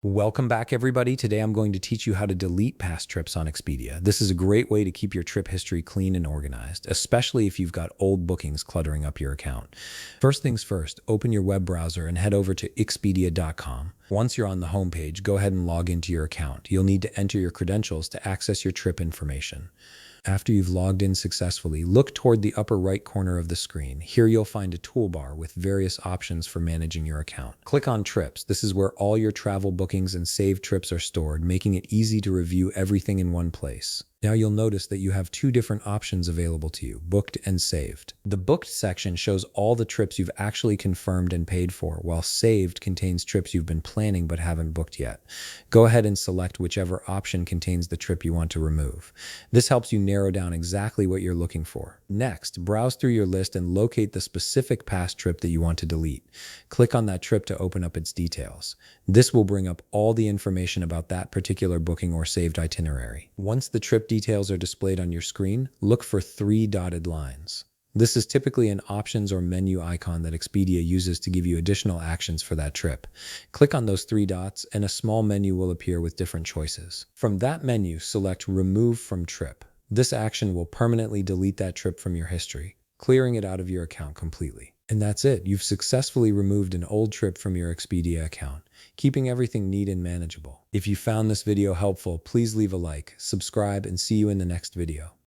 Welcome back, everybody. Today I'm going to teach you how to delete past trips on Expedia. This is a great way to keep your trip history clean and organized, especially if you've got old bookings cluttering up your account. First things first, open your web browser and head over to expedia.com. Once you're on the homepage, go ahead and log into your account. You'll need to enter your credentials to access your trip information. After you've logged in successfully, look toward the upper right corner of the screen. Here you'll find a toolbar with various options for managing your account. Click on Trips. This is where all your travel bookings and saved trips are stored, making it easy to review everything in one place. Now you'll notice that you have two different options available to you, booked and saved. The booked section shows all the trips you've actually confirmed and paid for, while saved contains trips you've been planning but haven't booked yet. Go ahead and select whichever option contains the trip you want to remove. This helps you narrow down exactly what you're looking for. Next, browse through your list and locate the specific past trip that you want to delete. Click on that trip to open up its details. This will bring up all the information about that particular booking or saved itinerary. Once the trip details are displayed on your screen, look for three dotted lines. This is typically an options or menu icon that Expedia uses to give you additional actions for that trip. Click on those three dots and a small menu will appear with different choices. From that menu, select Remove from Trip. This action will permanently delete that trip from your history, clearing it out of your account completely. And that's it. You've successfully removed an old trip from your Expedia account, keeping everything neat and manageable. If you found this video helpful, please leave a like, subscribe, and see you in the next video.